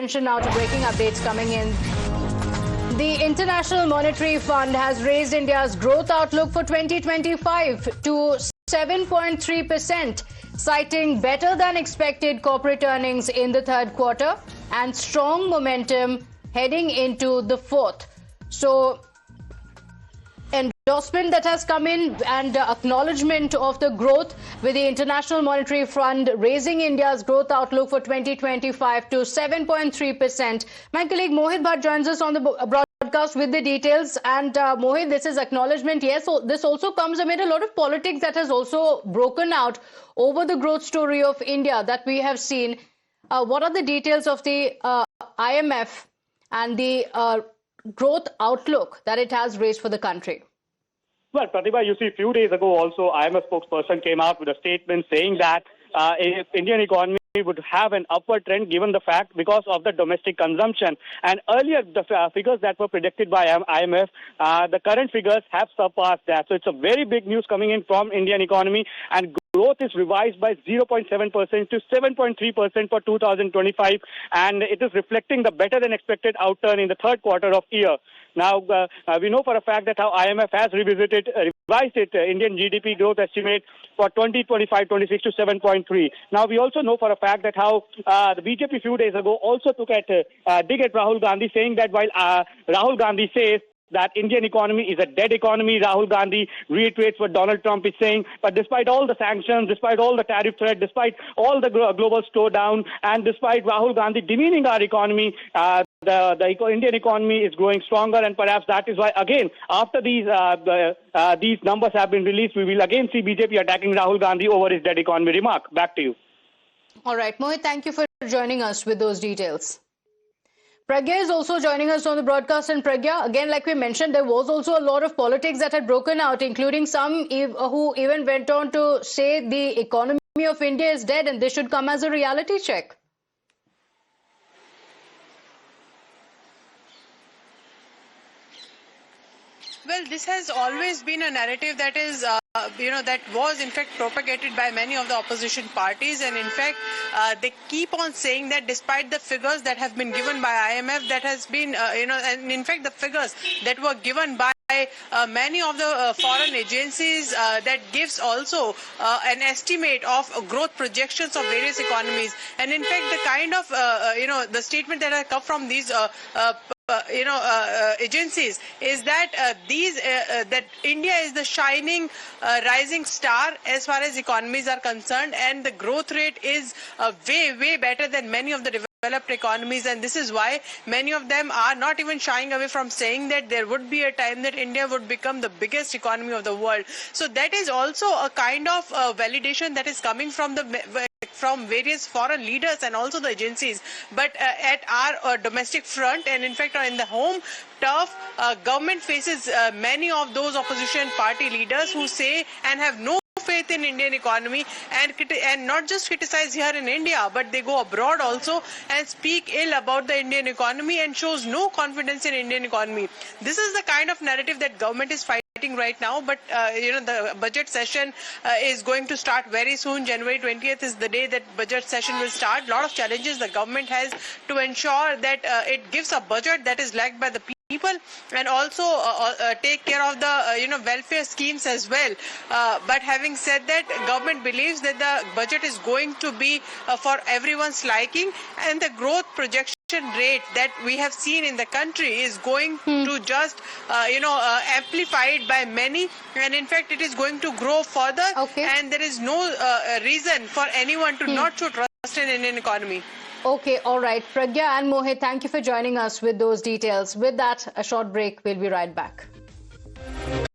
attention now to breaking updates coming in. The International Monetary Fund has raised India's growth outlook for 2025 to 7.3%, citing better than expected corporate earnings in the third quarter and strong momentum heading into the fourth. So, endorsement that has come in and acknowledgement of the growth with the International Monetary Fund raising India's growth outlook for 2025 to 7.3%. My colleague Mohit Bhatt joins us on the broadcast with the details. And Mohit, this is acknowledgement. Yes, so this also comes amid a lot of politics that has also broken out over the growth story of India that we have seen. What are the details of the IMF and the growth outlook that it has raised for the country? Well, Pratibha, you see, a few days ago also, IMF spokesperson came out with a statement saying that if Indian economy would have an upward trend given the fact because of the domestic consumption. And earlier, the figures that were predicted by IMF, the current figures have surpassed that. So it's a very big news coming in from Indian economy, and growth is revised by 0.7% to 7.3% for 2025, and it is reflecting the better than expected outturn in the third quarter of year. Now, we know for a fact that how IMF has revised its Indian GDP growth estimate for 2025-26 to 7.3. Now, we also know for a fact that how the BJP a few days ago also took a dig at Rahul Gandhi, saying that while Rahul Gandhi says that Indian economy is a dead economy, Rahul Gandhi reiterates what Donald Trump is saying. But despite all the sanctions, despite all the tariff threat, despite all the global slowdown, and despite Rahul Gandhi demeaning our economy, the Indian economy is growing stronger, and perhaps that is why, again, after these numbers have been released, we will again see BJP attacking Rahul Gandhi over his dead economy remark. Back to you. All right, Mohit, thank you for joining us with those details. Pragya is also joining us on the broadcast. And Pragya, again, like we mentioned, there was also a lot of politics that had broken out, including some who even went on to say the economy of India is dead and this should come as a reality check. Well, this has always been a narrative that is, that was in fact propagated by many of the opposition parties. And in fact, they keep on saying that despite the figures that have been given by IMF, that has been, and in fact, the figures that were given by many of the foreign agencies that gives also an estimate of growth projections of various economies. And in fact, the kind of, the statement that have come from these agencies is that that India is the shining rising star as far as economies are concerned, and the growth rate is way better than many of the developed economies. And this is why many of them are not even shying away from saying that there would be a time that India would become the biggest economy of the world. So that is also a kind of validation that is coming from various foreign leaders and also the agencies. But at our domestic front, and in fact in the home turf, government faces many of those opposition party leaders who say and have no faith in Indian economy, and not just criticize here in India, but they go abroad also and speak ill about the Indian economy and shows no confidence in Indian economy. This is the kind of narrative that government is fighting right now. But the budget session is going to start very soon. January 20th is the day that budget session will start. A lot of challenges the government has to ensure that it gives a budget that is liked by the people, and also take care of the welfare schemes as well. But having said that, government believes that the budget is going to be for everyone's liking, and the growth projection rate that we have seen in the country is going to just amplified by many, and in fact it is going to grow further. And there is no reason for anyone to not show trust in Indian economy. Okay, all right. Pragya and Mohit, thank you for joining us with those details. With that, a short break. We'll be right back.